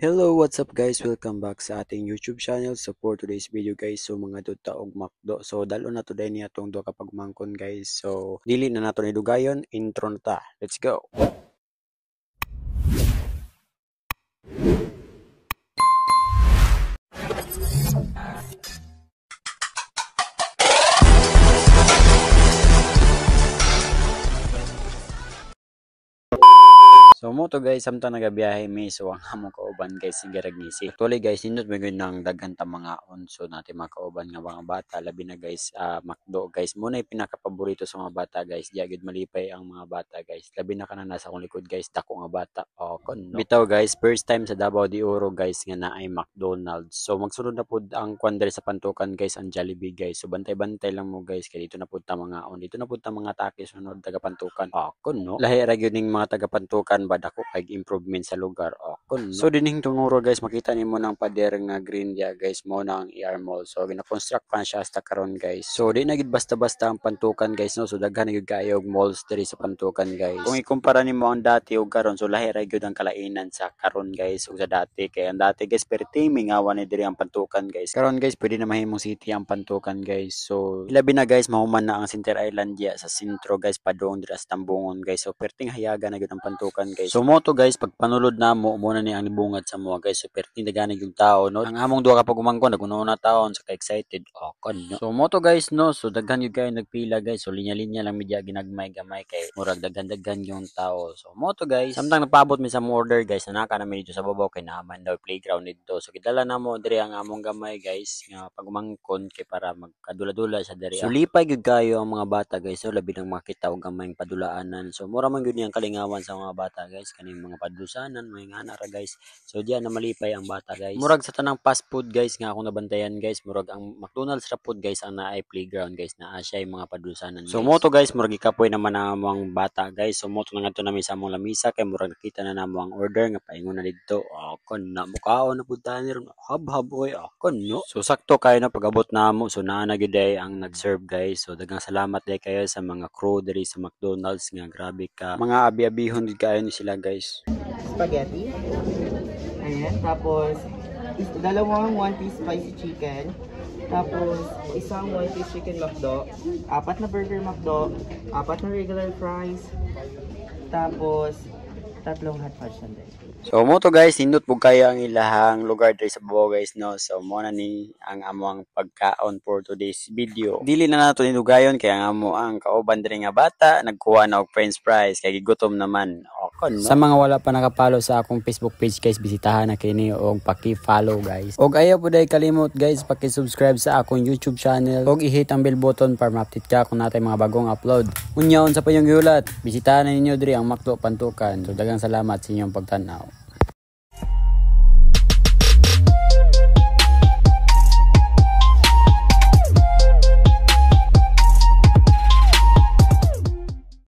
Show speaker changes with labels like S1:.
S1: Hello, what's up guys? Welcome back sa ating YouTube channel. So for today's video guys, so mga duta og makdo. So dalo na today niya tong do kapag mangkon guys. So dili na nato ni dugayon, intro na ta. Let's go. So mo to guys, samtang nagabiyahe mi so ang among kauban guys sige ragnisi. Actually guys, nindot may nang daghan ta mga onso natin mga kauban nga mga bata labi na guys makdo guys. Mo na pinaka-paborito sa mga bata guys. Di agad malipay ang mga bata guys. Labi na kana nasa akong likod guys, dako nga bata. Oh, kon no. Bitaw guys, first time sa Davao de Oro guys nga naay McDonald's. So magsunod na pud ang kwan sa pantukan guys, ang Jollibee guys. So bantay-bantay lang mo guys kay dito na pud ta mga on. Dito na pud ta mga taki sunod taga pantukan. Oh, kon no. Lahi ra gyud ning mga taga pantukan dako kay improvement sa lugar. Kun so dinhing tunguro guys, makita nimo nang pader nga green dia guys, mo na ang ER Mall. So gina-construct pa siya hasta karon guys. So di na gid basta-basta ang pantukan guys no. So daghan na gyud kaayo og malls diri sa pantukan guys. Kung ikumpara nimo ang dati ug karon, so lahi ra gyud ang kalainan sa karon guys ug sa dati. Kay ang dati guys pertiming awan ni diri ang pantukan guys. Karon guys pwede na mahimong city ang pantukan guys. So labi na guys mahuman na ang Center Island dia sa sentro guys, padung diri sa Tambungon guys. So perting hayaga na gyud ang pantukan guys. So mo to guys, pag panulod na mo na ni ang libungad sa mga guys. So perting daghan yung tao no. Ang among duha ka pagumangkon naguno na taon sa excited. Kon no. So mo to guys no, so daghan yung kayo nagpila guys. So linya-linya lang medya ginagmay-gamay kay murag daghan-daghan yung tao. So mo to guys, samtang nagpaabot mi sa order guys, naka na medyo sa babaw kay naman daw playground dito. So kidala na mo diri ang among gamay guys nga pagumangkon kay para magkadula-dula sa diri. So lipay gyud kayo ang mga bata guys. So labi nang makita og gamayng padulaanan. So mura man gyud niyang kalingawan sa mga bata guys, kaning mga padlusanan mga ana ra guys. So diyan na malipay ang bata guys. Murag sa tanang fast food guys nga akong nabantayan guys, murag ang McDonald's ra food guys ang naay playground guys, naa siya yung mga padlusanan guys. So mo to guys, murag ikapoy naman ang among bata guys. So mo to na ngadto nami sa among lamisa kay murag nakita na namo ang order nga paingon na didto. Kon na mukaon na pud tani ron. Hab-hab oy. Kon no. So sakto kayo na pag-abot namo. So naa na gyud ang nag-serve guys. So daghang salamat day kayo sa mga crew diri sa McDonald's nga grabe ka. Mga abi-abihon gid kayo ni sila guys.
S2: Spaghetti. Ayan. Tapos, dalawang 1-piece spicy chicken. Tapos, isang 1-piece chicken McDo. 4 na burger McDo. 4 na regular fries. Tapos, 3 hot fudge sundae.
S1: So mo to guys, nindot pug kayo ang ilahang lugar diri sa Bohol guys no. So mo na ni ang among pagkaon for today's video. Dili na nato ni dugayon kay ang amo ang kauban diri nga bata nagkuha na og french fries kay gigutom naman. Kon no. Sa mga wala pa nakapalo sa akong Facebook page guys, bisitahan na kini og paki-follow guys. Og ayaw pud ay kalimot guys, paki-subscribe sa akong YouTube channel og i-hit ang bell button para ma-update ka kung natay mga bagong upload. Unya unsa pa yung giulat, bisitahan na ninyo diri ang Makdo Pantukan. So daghang salamat sa inyong pagtan-aw.